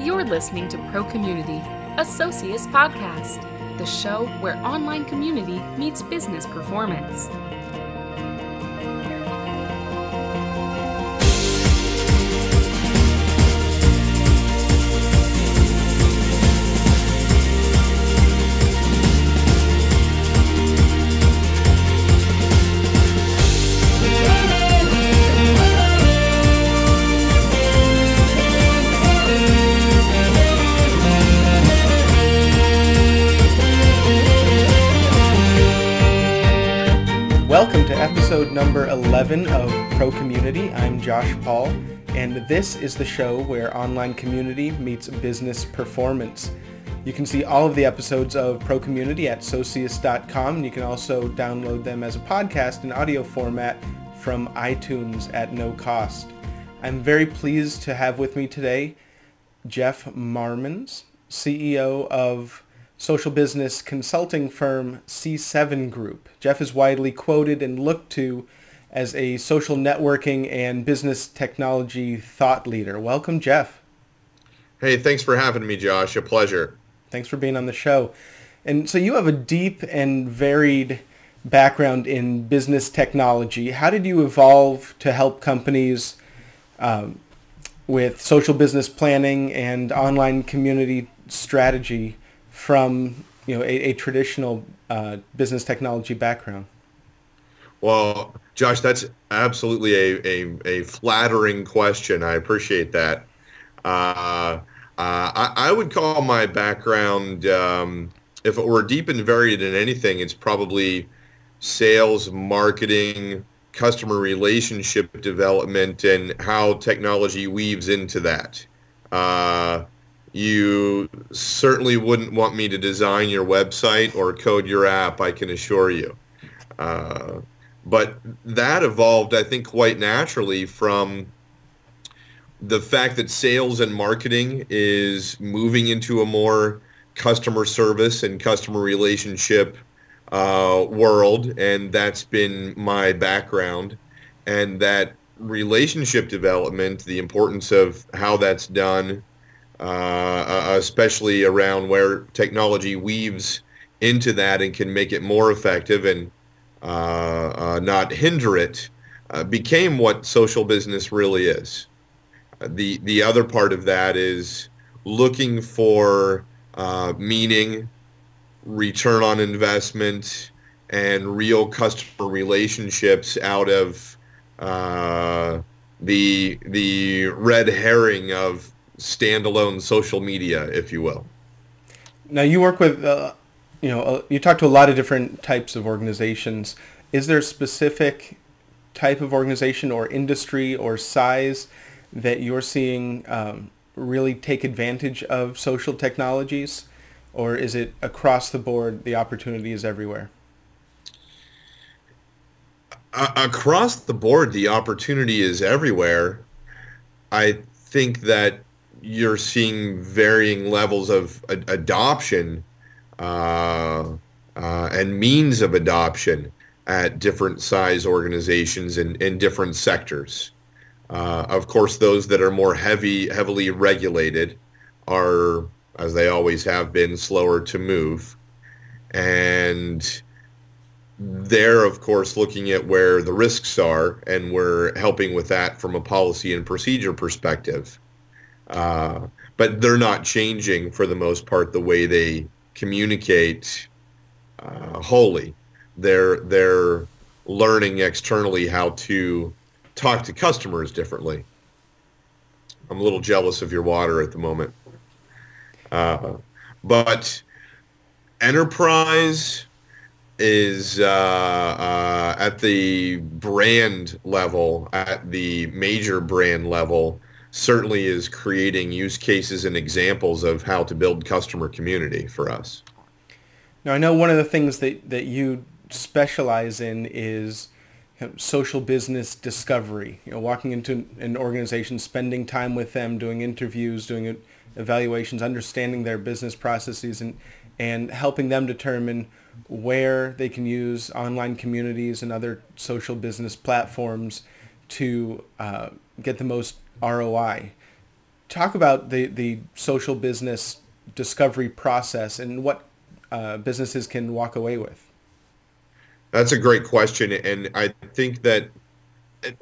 You're listening to Pro Community, a Socius podcast, the show where online community meets business performance. Welcome to episode number 11 of Pro Community. I'm Josh Paul, and this is the show where online community meets business performance. You can see all of the episodes of Pro Community at socius.com, and you can also download them as a podcast in audio format from iTunes at no cost. I'm very pleased to have with me today Jeff Marmons, CEO of social business consulting firm C7 Group. Jeff is widely quoted and looked to as a social networking and business technology thought leader. Welcome, Jeff. Hey, thanks for having me, Josh. A pleasure. Thanks for being on the show. And so you have a deep and varied background in business technology. How did you evolve to help companies with social business planning and online community strategy from a traditional business technology background? Well, Josh, that's absolutely a flattering question. I appreciate that. I would call my background, if it were deep and varied in anything, it's probably sales, marketing, customer relationship development, and how technology weaves into that. You certainly wouldn't want me to design your website or code your app, I can assure you. But that evolved, I think, quite naturally from the fact that sales and marketing is moving into a more customer service and customer relationship world, and that's been my background. And that relationship development, the importance of how that's done, especially around where technology weaves into that and can make it more effective and not hinder it, became what social business really is. The other part of that is looking for meaning, return on investment, and real customer relationships out of the red herring of standalone social media, if you will. Now you work with, you talk to a lot of different types of organizations. Is there a specific type of organization or industry or size that you're seeing really take advantage of social technologies? Or is it across the board, the opportunity is everywhere? Across the board, the opportunity is everywhere. I think that you're seeing varying levels of adoption and means of adoption at different size organizations and in different sectors. Of course, those that are more heavily regulated are, as they always have been, slower to move. And they're, of course, looking at where the risks are, and we're helping with that from a policy and procedure perspective. But they're not changing, for the most part, the way they communicate wholly. They're learning externally how to talk to customers differently. I'm a little jealous of your water at the moment. But enterprise is at the brand level, at the major brand level, certainly is creating use cases and examples of how to build customer community for us. Now, I know one of the things that you specialize in is social business discovery. Walking into an organization, spending time with them, doing interviews, doing evaluations, understanding their business processes, and helping them determine where they can use online communities and other social business platforms to get the most ROI. talk about the social business discovery process and what businesses can walk away with. That's a great question, and I think that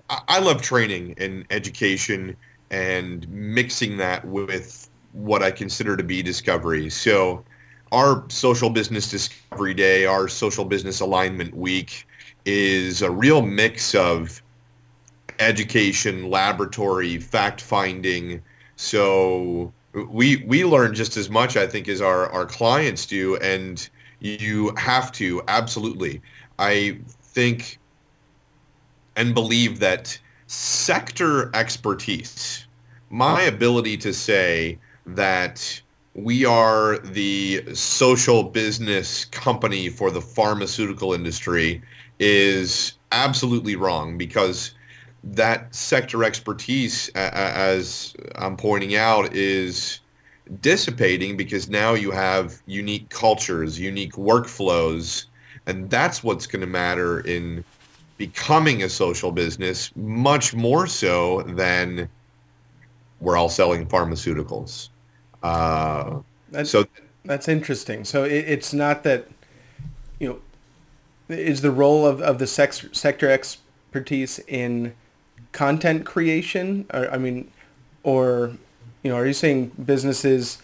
I love training and education and mixing that with what I consider to be discovery. So our social business discovery day, our social business alignment week is a real mix of education, laboratory, fact-finding. So we learn just as much, I think, as our clients do, and you have to, absolutely. I think and believe that sector expertise, my ability to say that we are the social business company for the pharmaceutical industry, is absolutely wrong, because that sector expertise, as I'm pointing out, is dissipating because now you have unique cultures, unique workflows, and that's what's going to matter in becoming a social business, much more so than we're all selling pharmaceuticals. That's interesting. So it's not that, is the role of the sector expertise in content creation? Or are you saying businesses,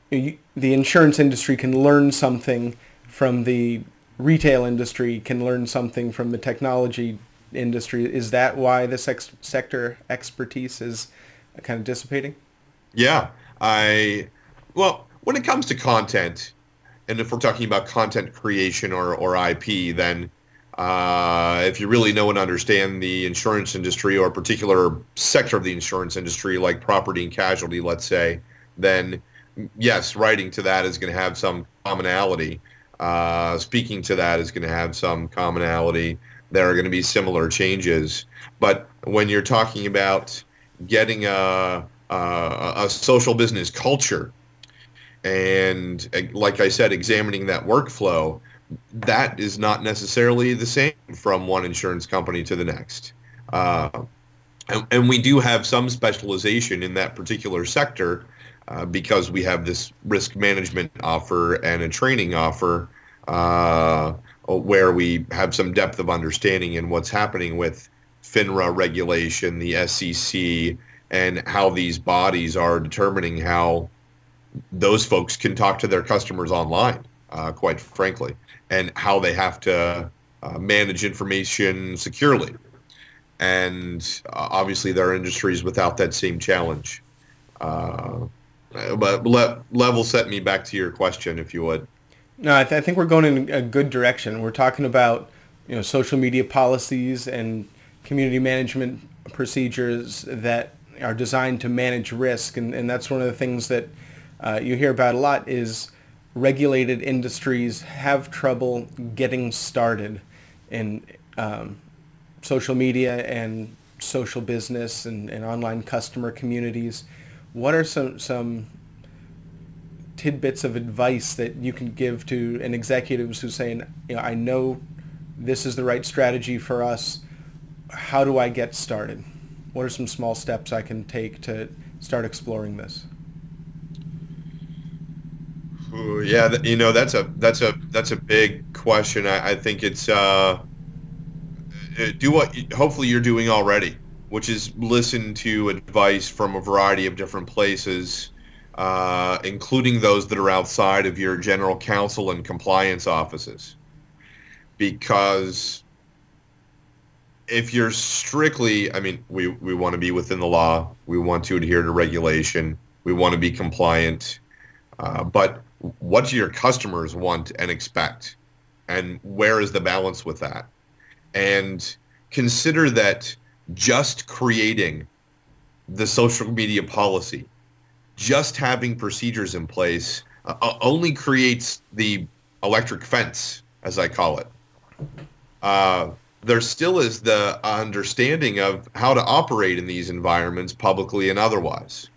the insurance industry can learn something from the retail industry, can learn something from the technology industry? Is that why the sector expertise is kind of dissipating? Yeah. Well, when it comes to content, and if we're talking about content creation or IP, then if you really know and understand the insurance industry or a particular sector of the insurance industry, like property and casualty, let's say, then yes, writing to that is going to have some commonality. Speaking to that is going to have some commonality. There are going to be similar changes. But when you're talking about getting a social business culture, and like I said, examining that workflow, that is not necessarily the same from one insurance company to the next. And we do have some specialization in that particular sector because we have this risk management offer and a training offer where we have some depth of understanding in what's happening with FINRA regulation, the SEC, and how these bodies are determining how those folks can talk to their customers online, quite frankly, and how they have to manage information securely. And obviously there are industries without that same challenge. But level set me back to your question, if you would. No, I think we're going in a good direction. We're talking about social media policies and community management procedures that are designed to manage risk, and that's one of the things that you hear about a lot is regulated industries have trouble getting started in social media and social business and online customer communities. What are some tidbits of advice that you can give to an executives who's saying, I know this is the right strategy for us. How do I get started? What are some small steps I can take to start exploring this? Yeah, that's a big question. I think it's do what hopefully you're doing already, which is listen to advice from a variety of different places, including those that are outside of your general counsel and compliance offices. Because if you're strictly, we want to be within the law, we want to adhere to regulation, we want to be compliant, but what do your customers want and expect? And where is the balance with that? And consider that just creating the social media policy, just having procedures in place, only creates the electric fence, as I call it. There still is the understanding of how to operate in these environments publicly and otherwise.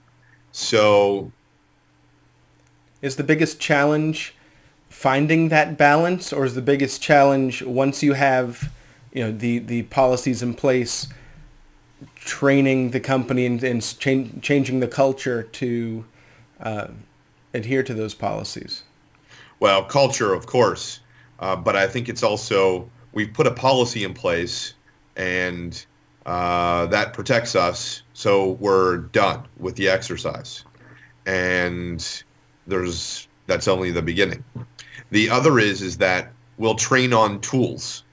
So is the biggest challenge finding that balance, or is the biggest challenge once you have the policies in place, training the company and changing the culture to adhere to those policies? Well, culture, of course, but I think it's also we've put a policy in place, and that protects us, so we're done with the exercise. And that's only the beginning. The other is that we'll train on tools.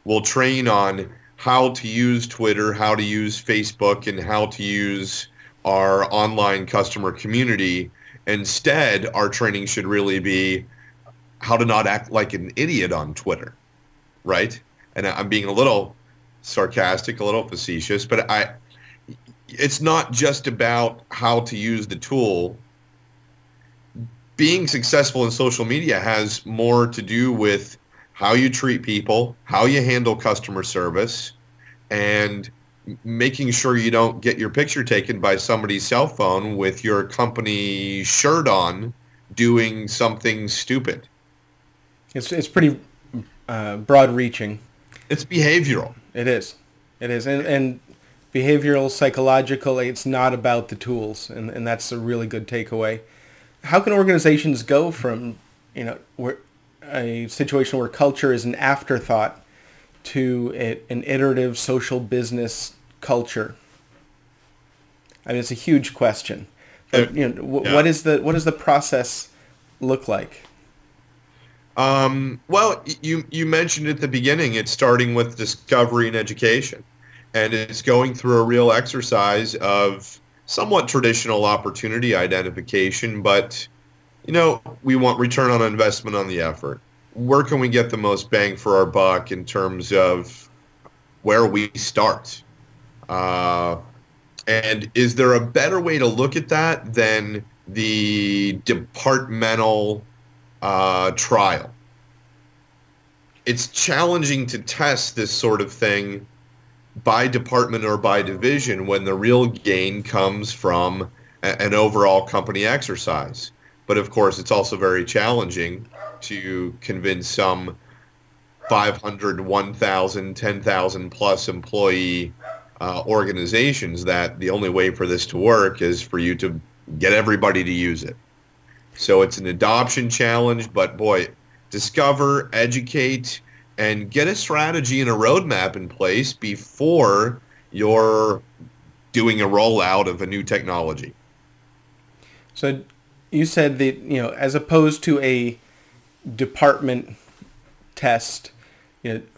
We'll train on how to use Twitter, how to use Facebook, and how to use our online customer community. Instead, our training should really be how to not act like an idiot on Twitter, right? And I'm being a little sarcastic, a little facetious, but it's not just about how to use the tool. Being successful in social media has more to do with how you treat people, how you handle customer service, and making sure you don't get your picture taken by somebody's cell phone with your company shirt on doing something stupid. It's pretty broad-reaching. It's behavioral. It is. And behavioral, psychological, it's not about the tools, and that's a really good takeaway. How can organizations go from, where a situation where culture is an afterthought to an iterative social business culture? I mean, it's a huge question. But what does the process look like? Well, you mentioned at the beginning, it's starting with discovery and education, and it's going through a real exercise of somewhat traditional opportunity identification, but we want return on investment on the effort. Where can we get the most bang for our buck in terms of where we start? And is there a better way to look at that than the departmental trial? It's challenging to test this sort of thing by department or by division when the real gain comes from an overall company exercise. But of course, it's also very challenging to convince some 500, 1,000, 10,000 plus employee organizations that the only way for this to work is for you to get everybody to use it. So it's an adoption challenge, but boy, discover, educate, and get a strategy and a roadmap in place before you're doing a rollout of a new technology. So you said that, as opposed to a department test,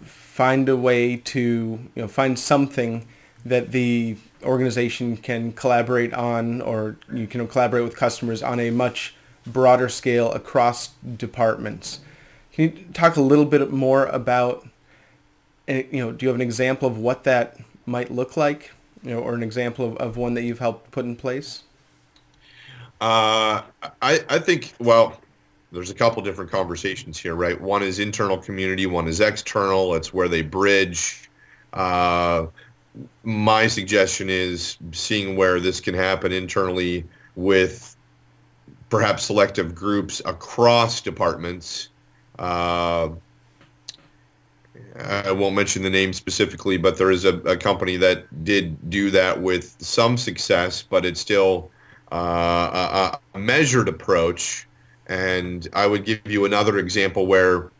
find a way to, find something that the organization can collaborate on, or you can collaborate with customers on a much broader scale across departments. Can you talk a little bit more about, do you have an example of what that might look like, or an example of one that you've helped put in place? I think, well, there's a couple different conversations here, right? One is internal community, one is external. It's where they bridge. My suggestion is seeing where this can happen internally with perhaps selective groups across departments. I won't mention the name specifically, but there is a company that did do that with some success, but it's still a measured approach. And I would give you another example where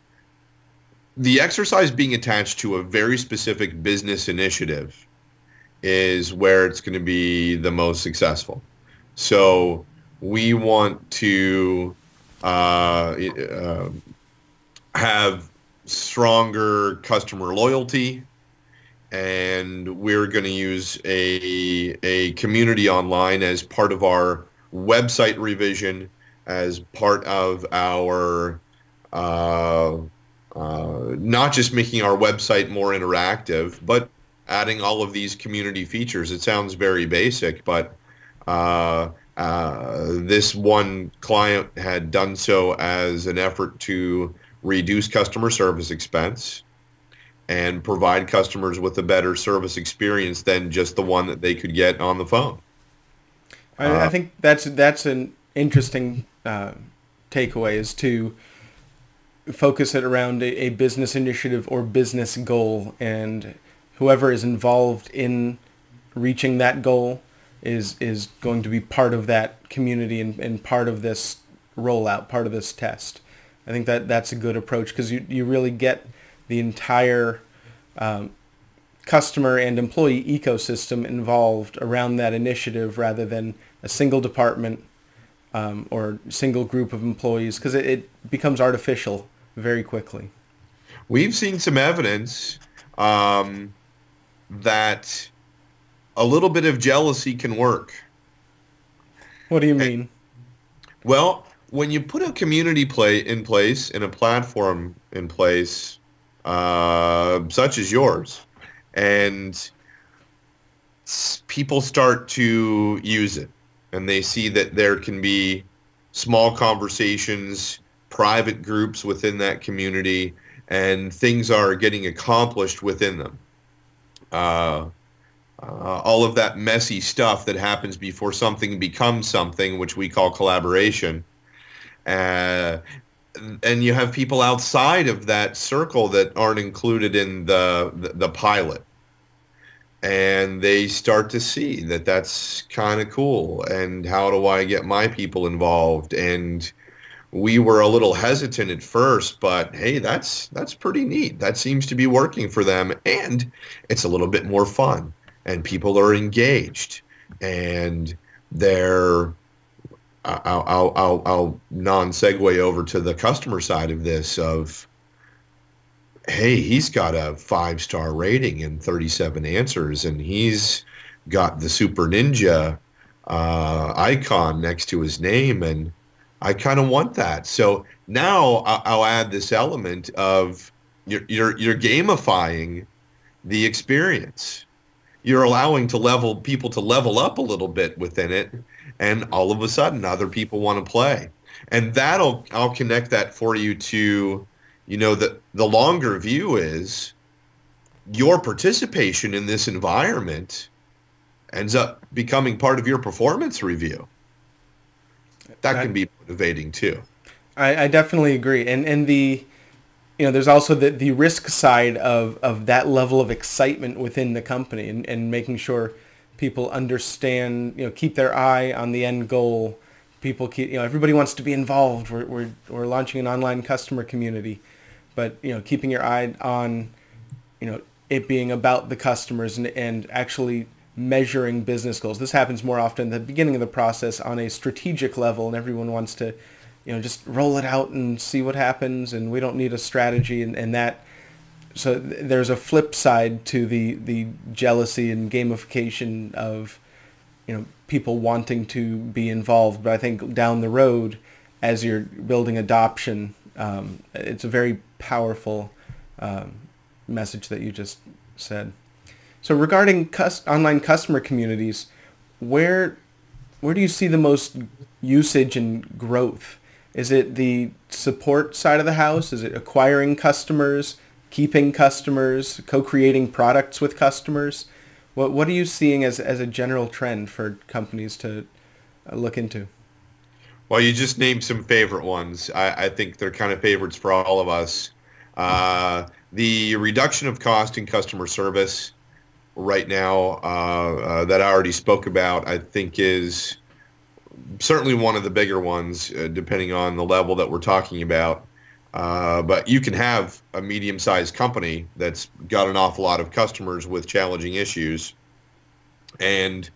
the exercise being attached to a very specific business initiative is where it's going to be the most successful. So we want to have stronger customer loyalty, and we're going to use a community online as part of our website revision, as part of our not just making our website more interactive, but adding all of these community features. It sounds very basic, but this one client had done so as an effort to reduce customer service expense and provide customers with a better service experience than just the one that they could get on the phone. I think that's an interesting takeaway, is to focus it around a business initiative or business goal, and whoever is involved in reaching that goal is going to be part of that community and part of this rollout, part of this test. I think that's a good approach because you really get the entire customer and employee ecosystem involved around that initiative rather than a single department or single group of employees, because it becomes artificial very quickly. We've seen some evidence that a little bit of jealousy can work. What do you mean? Well, when you put a community in place and a platform in place, such as yours, and people start to use it, and they see that there can be small conversations, private groups within that community, and things are getting accomplished within them. All of that messy stuff that happens before something becomes something, which we call collaboration. And you have people outside of that circle that aren't included in the pilot. And they start to see that that's kind of cool. And how do I get my people involved? And we were a little hesitant at first, but hey, that's pretty neat. That seems to be working for them. And it's a little bit more fun. And people are engaged. And they're... I'll non-segue over to the customer side of this of, hey, he's got a 5-star rating and 37 answers, and he's got the Super Ninja icon next to his name, and I kind of want that. So now I'll add this element of you're gamifying the experience. You're allowing people to level up a little bit within it, and all of a sudden other people want to play. And I'll connect that for you to, the longer view is your participation in this environment ends up becoming part of your performance review. That can be motivating too. I definitely agree. And there's also the risk side of that level of excitement within the company and making sure people understand, keep their eye on the end goal. People keep, everybody wants to be involved. We're launching an online customer community, but, keeping your eye on, it being about the customers and actually measuring business goals. This happens more often at the beginning of the process on a strategic level, and everyone wants to, just roll it out and see what happens, and we don't need a strategy and that. So there's a flip side to the jealousy and gamification of, people wanting to be involved. But I think down the road, as you're building adoption, it's a very powerful message that you just said. So regarding online customer communities, where do you see the most usage and growth? Is it the support side of the house? Is it acquiring customers, keeping customers, co-creating products with customers? What are you seeing as a general trend for companies to look into? Well, you just named some favorite ones. I think they're kind of favorites for all of us. The reduction of cost in customer service right now that I already spoke about, I think is certainly one of the bigger ones, depending on the level that we're talking about. But you can have a medium-sized company that's got an awful lot of customers with challenging issues, and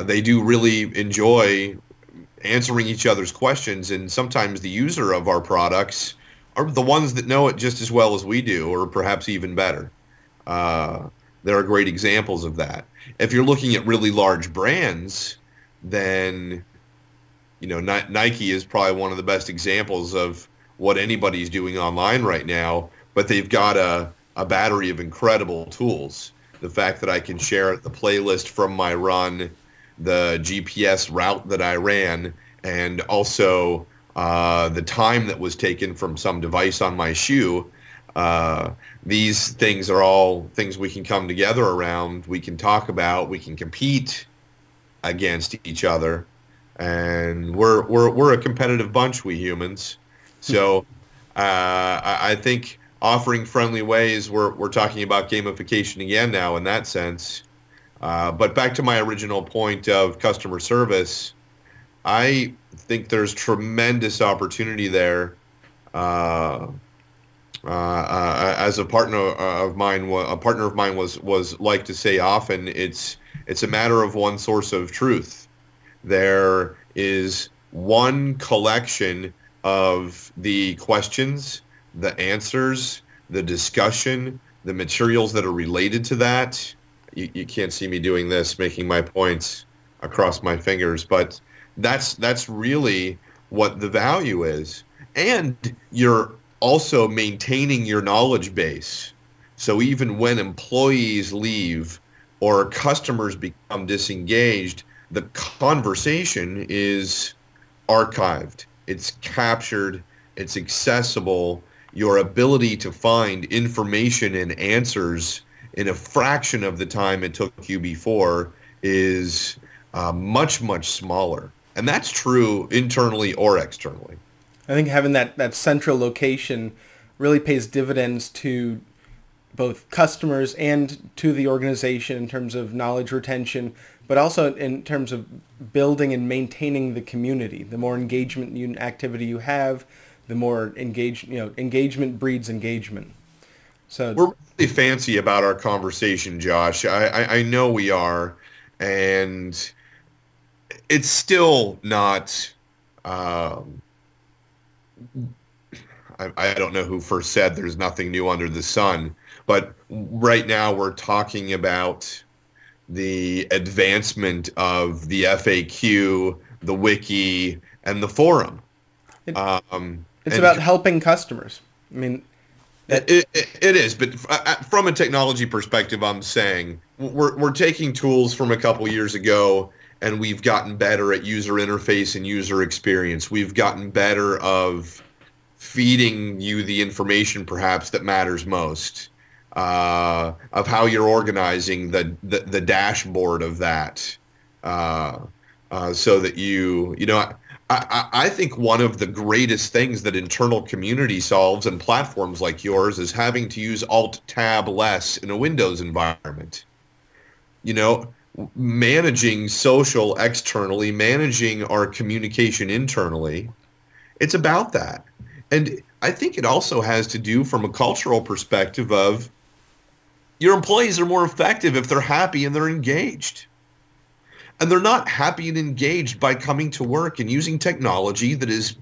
they do really enjoy answering each other's questions, and sometimes the user of our products are the ones that know it just as well as we do, or perhaps even better. There are great examples of that. If you're looking at really large brands, then Nike is probably one of the best examples of what anybody's doing online right now, but they've got a battery of incredible tools. The fact that I can share the playlist from my run, the GPS route that I ran, and also the time that was taken from some device on my shoe. These things are all things we can come together around, we can talk about, we can compete against each other. And we're a competitive bunch, we humans. So I think offering friendly ways, we're talking about gamification again now in that sense. But back to my original point of customer service, I think there's tremendous opportunity there. As a partner of mine was like to say often, it's a matter of one source of truth. There is one collection of the questions, the answers, the discussion, the materials that are related to that. You can't see me doing this, making my points across my fingers, but that's really what the value is. And you're also maintaining your knowledge base. So even when employees leave or customers become disengaged, the conversation is archived. It's captured. It's accessible. Your ability to find information and answers in a fraction of the time it took you before is much, much smaller. And that's true internally or externally. I think having that central location really pays dividends to both customers and to the organization in terms of knowledge retention, but also in terms of building and maintaining the community. The more engagement activity you have, the more engagement breeds engagement. So we're really fancy about our conversation, Josh. I know we are, and it's still not. I don't know who first said there's nothing new under the sun, but right now we're talking about the advancement of the FAQ, the wiki, and the forum. It's about helping customers. I mean, it is, but from a technology perspective, I'm saying we're taking tools from a couple years ago, and we've gotten better at user interface and user experience. We've gotten better of feeding you the information perhaps that matters most, of how you're organizing the dashboard of that, so that I think one of the greatest things that internal community solves and platforms like yours is having to use Alt-Tab less in a Windows environment. Managing social externally, managing our communication internally, it's about that. And I think it also has to do from a cultural perspective of your employees are more effective if they're happy and they're engaged. And they're not happy and engaged by coming to work and using technology that is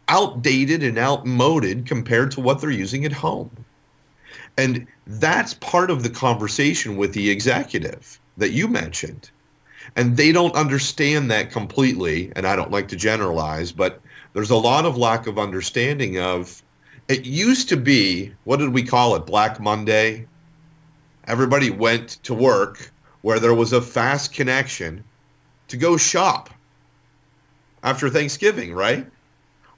outdated and outmoded compared to what they're using at home. And that's part of the conversation with the executive that you mentioned. And they don't understand that completely, and I don't like to generalize, but there's a lot of lack of understanding of, it used to be, what did we call it, Black Monday? Everybody went to work where there was a fast connection to go shop after Thanksgiving, right?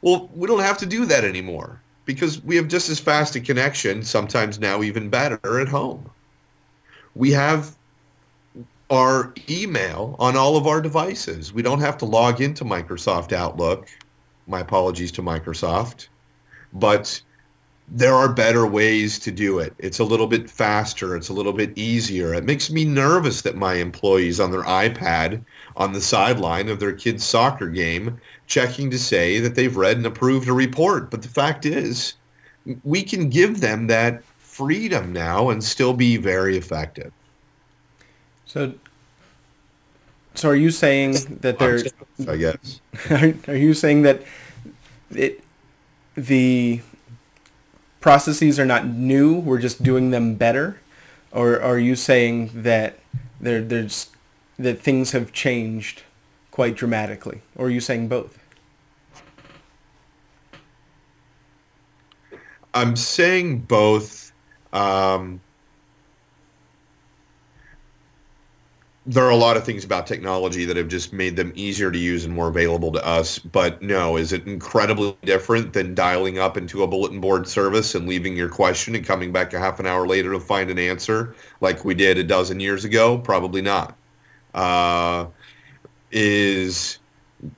Well, we don't have to do that anymore because we have just as fast a connection, sometimes now even better, at home. We have our email on all of our devices. We don't have to log into Microsoft Outlook. My apologies to Microsoft. But there are better ways to do it. It's a little bit faster. It's a little bit easier. It makes me nervous that my employees on their iPad on the sideline of their kid's soccer game checking to say that they've read and approved a report. But the fact is, we can give them that freedom now and still be very effective. So are you saying that they're? I guess. Are you saying that the processes are not new? We're just doing them better, or are you saying that that things have changed quite dramatically, or are you saying both? I'm saying both. There are a lot of things about technology that have just made them easier to use and more available to us. But no, is it incredibly different than dialing up into a bulletin board service and leaving your question and coming back a half an hour later to find an answer like we did a dozen years ago? Probably not. Is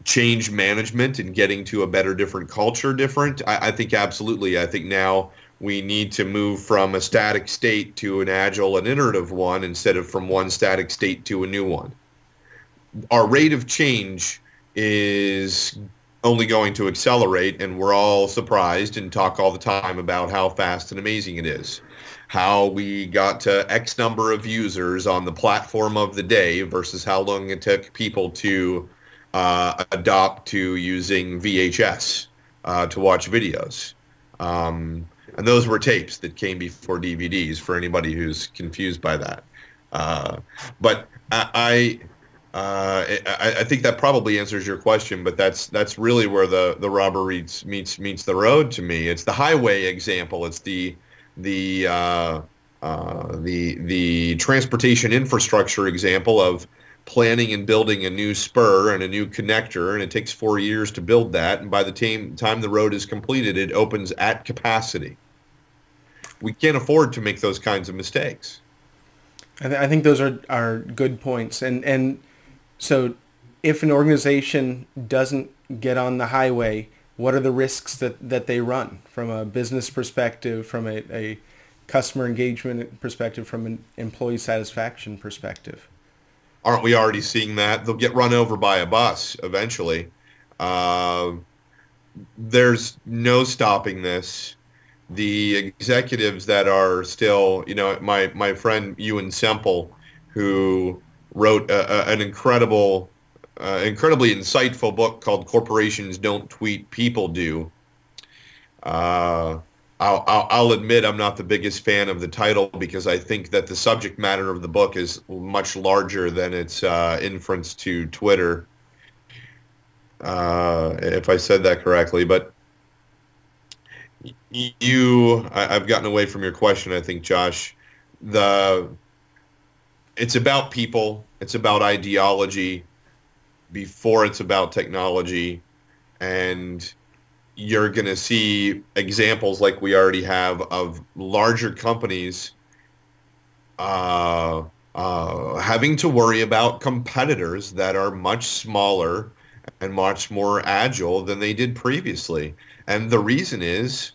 change management and getting to a better, different culture different? I think absolutely. I think now We need to move from a static state to an agile and iterative one instead of from one static state to a new one. Our rate of change is only going to accelerate, and we're all surprised and talk all the time about how fast and amazing it is. How we got to X number of users on the platform of the day versus how long it took people to adopt to using VHS to watch videos. And those were tapes that came before DVDs, for anybody who's confused by that. But I think that probably answers your question, but that's really where the rubber meets the road to me. It's the highway example. It's the transportation infrastructure example of planning and building a new spur and a new connector, and it takes 4 years to build that, and by the time the road is completed, it opens at capacity. We can't afford to make those kinds of mistakes. I think those are good points. And so if an organization doesn't get on the highway, what are the risks that they run from a business perspective, from a customer engagement perspective, from an employee satisfaction perspective? Aren't we already seeing that? They'll get run over by a bus eventually. There's no stopping this. The executives that are still, my friend Ewan Semple, who wrote an incredibly insightful book called "Corporations Don't Tweet, People Do." I'll admit I'm not the biggest fan of the title because I think that the subject matter of the book is much larger than its inference to Twitter, if I said that correctly. But I've gotten away from your question, I think, Josh. It's about people. It's about ideology before it's about technology. And you're going to see examples like we already have of larger companies having to worry about competitors that are much smaller and much more agile than they did previously. And the reason is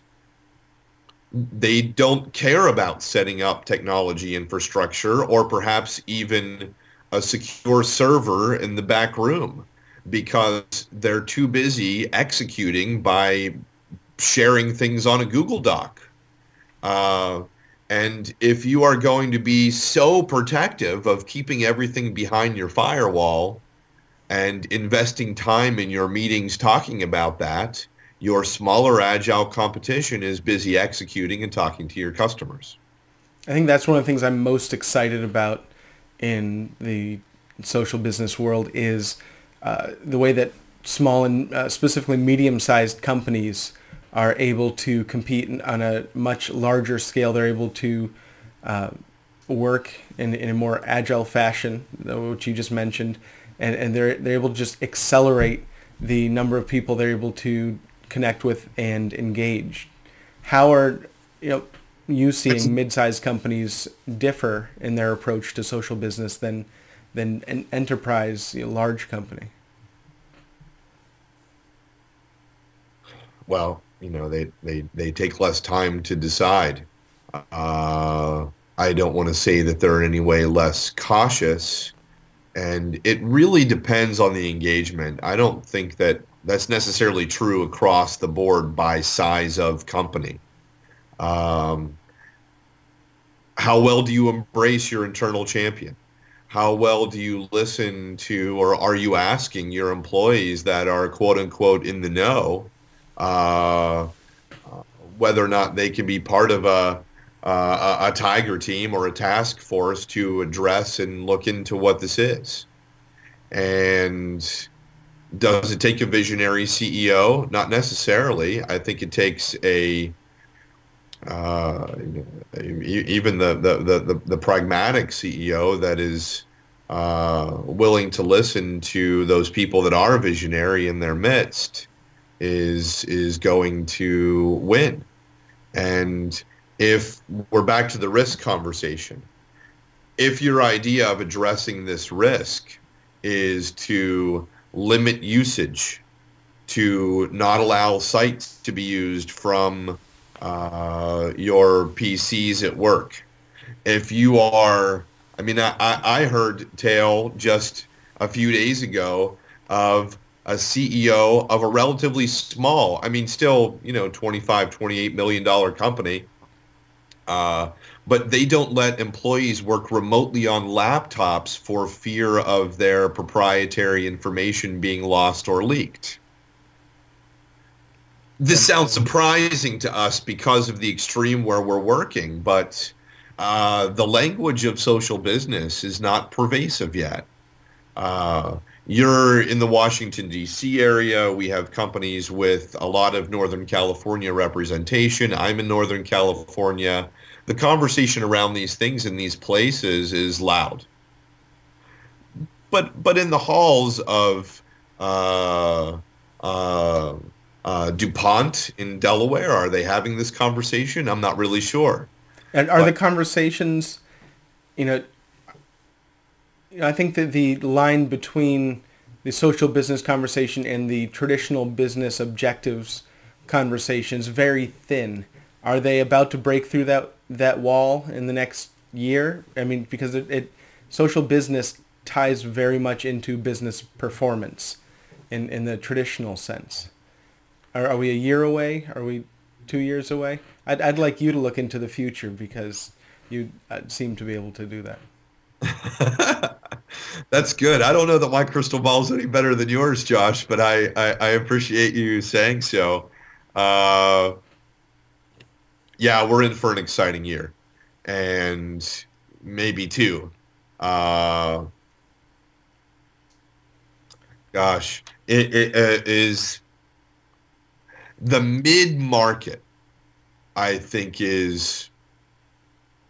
they don't care about setting up technology infrastructure or perhaps even a secure server in the back room, because they're too busy executing by sharing things on a Google Doc. And if you are going to be so protective of keeping everything behind your firewall and investing time in your meetings talking about that, your smaller agile competition is busy executing and talking to your customers. I think that's one of the things I'm most excited about in the social business world is the way that small and specifically medium-sized companies are able to compete on a much larger scale. They're able to work in a more agile fashion, which you just mentioned, and they're able to just accelerate the number of people they're able to connect with and engage. How are you seeing mid-sized companies differ in their approach to social business than an enterprise, large company? Well, they take less time to decide. I don't want to say that they're in any way less cautious, and it really depends on the engagement. I don't think that that's necessarily true across the board by size of company. How well do you embrace your internal champion? How well do you listen to, or are you asking your employees that are quote unquote in the know, whether or not they can be part of a tiger team or a task force to address and look into what this is? And does it take a visionary CEO? Not necessarily. I think it takes even the pragmatic CEO that is willing to listen to those people that are visionary in their midst is going to win. And if we're back to the risk conversation, if your idea of addressing this risk is to limit usage, to not allow sites to be used from your PCs at work. If you are, I mean, I heard tale just a few days ago of a CEO of a relatively small, I mean, still, $25, $28 million company, but they don't let employees work remotely on laptops for fear of their proprietary information being lost or leaked. This sounds surprising to us because of the extreme where we're working, but the language of social business is not pervasive yet. You're in the Washington, D.C. area. We have companies with a lot of Northern California representation. I'm in Northern California. The conversation around these things in these places is loud. But in the halls of DuPont in Delaware, are they having this conversation? I'm not really sure. And are the conversations, I think that the line between the social business conversation and the traditional business objectives conversation is very thin. Are they about to break through that wall in the next year? I mean, because social business ties very much into business performance in the traditional sense. Are we a year away? Are we 2 years away? I'd like you to look into the future because you seem to be able to do that. That's good. I don't know that my crystal ball is any better than yours, Josh, but I appreciate you saying so. Yeah, we're in for an exciting year, and maybe two. Gosh, it is the mid-market, I think, is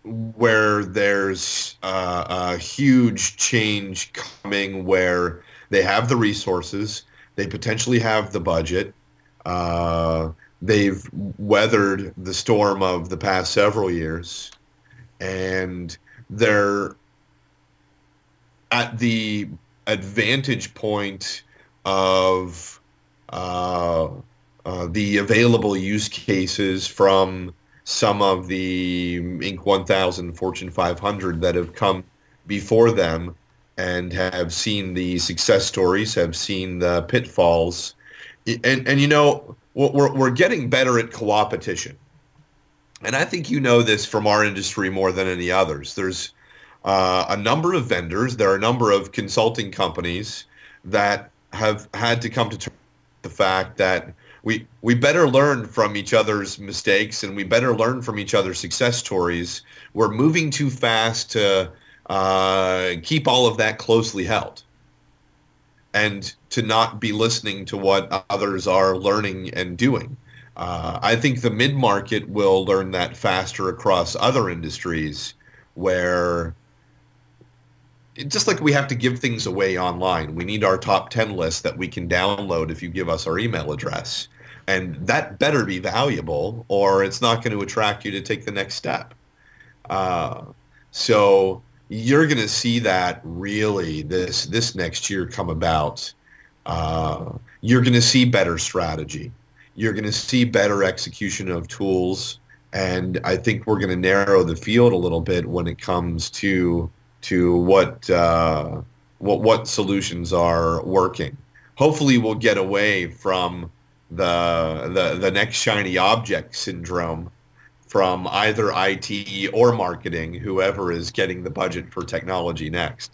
where there's a huge change coming, where they have the resources, they potentially have the budget, they've weathered the storm of the past several years, and they're at the advantage point of the available use cases from some of the Inc. 1000, Fortune 500 that have come before them and have seen the success stories, have seen the pitfalls. And we're getting better at co-opetition. And I think you know this from our industry more than any others. There's a number of vendors, there are a number of consulting companies that have had to come to terms with the fact that we better learn from each other's mistakes and we better learn from each other's success stories. We're moving too fast to keep all of that closely held and to not be listening to what others are learning and doing. I think the mid-market will learn that faster across other industries, where just like we have to give things away online, we need our top 10 list that we can download if you give us our email address. And that better be valuable, or it's not going to attract you to take the next step. So you're going to see that really this next year come about. You're going to see better strategy. You're going to see better execution of tools. And I think we're going to narrow the field a little bit when it comes to what solutions are working. Hopefully we'll get away from the next shiny object syndrome from either IT or marketing, whoever is getting the budget for technology next.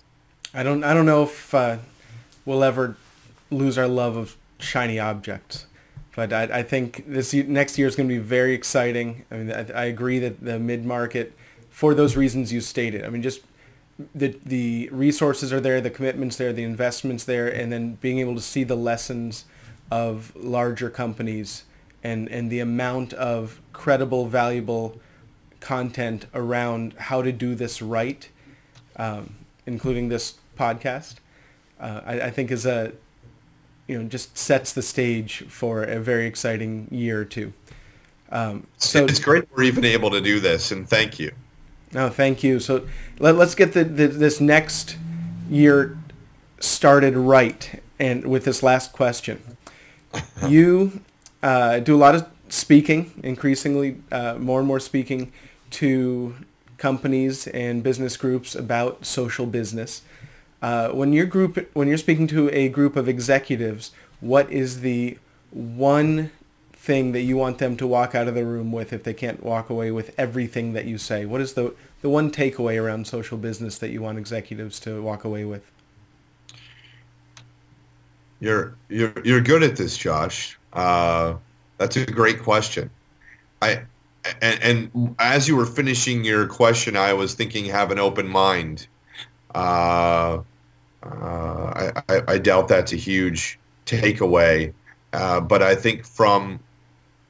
I don't know if we'll ever lose our love of shiny objects, but I think next year is going to be very exciting. I mean, I agree that the mid-market, for those reasons you stated, I mean, just the resources are there, the commitments there, the investments there, and then being able to see the lessons of larger companies and the amount of credible, valuable content around how to do this right, including this podcast, I think is just sets the stage for a very exciting year or two. So it's great we're even able to do this, and thank you. No, thank you. So let's get this next year started right, and with this last question. You do a lot of speaking, increasingly more and more speaking to companies and business groups about social business. When you're speaking to a group of executives, what is the one thing that you want them to walk out of the room with if they can't walk away with everything that you say? What is the one takeaway around social business that you want executives to walk away with? You're good at this, Josh. That's a great question. And as you were finishing your question, I was thinking, have an open mind. I doubt that's a huge takeaway, but I think from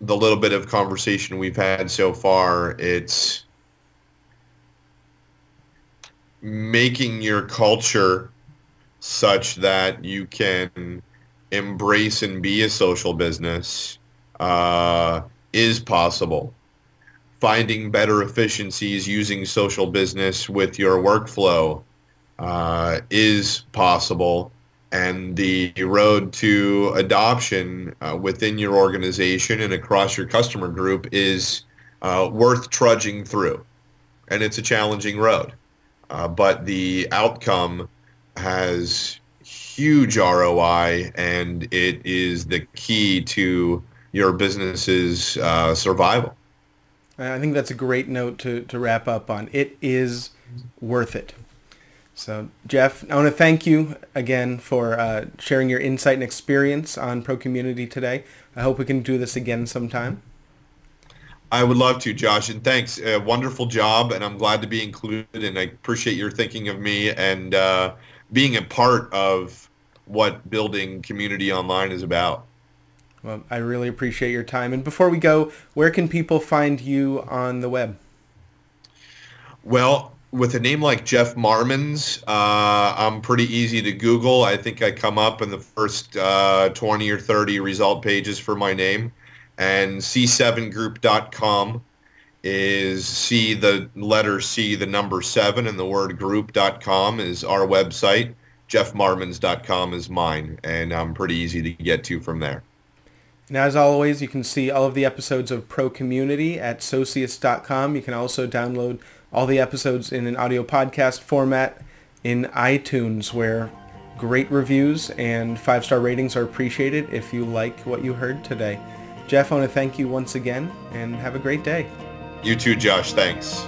the little bit of conversation we've had so far, it's making your culture such that you can embrace and be a social business is possible. Finding better efficiencies using social business with your workflow is possible, and the road to adoption within your organization and across your customer group is worth trudging through. And it's a challenging road, but the outcome has huge ROI, and it is the key to your business's survival. I think that's a great note to wrap up on. It is worth it. So, Jeff, I want to thank you again for sharing your insight and experience on ProCommunity today. I hope we can do this again sometime. I would love to, Josh, and thanks. Wonderful job, and I'm glad to be included, and I appreciate your thinking of me and being a part of what building community online is about. Well, I really appreciate your time. And before we go, where can people find you on the web? Well, with a name like Jeff Marmons, I'm pretty easy to Google. I think I come up in the first 20 or 30 result pages for my name. And c7group.com is C, the letter C, the number 7, and the word group.com is our website. jeffmarmons.com is mine, and I'm pretty easy to get to from there. And as always, you can see all of the episodes of ProCommunity at Socius.com. You can also download all the episodes in an audio podcast format in iTunes, where great reviews and 5-star ratings are appreciated if you like what you heard today. Jeff, I want to thank you once again, and have a great day. You too, Josh. Thanks.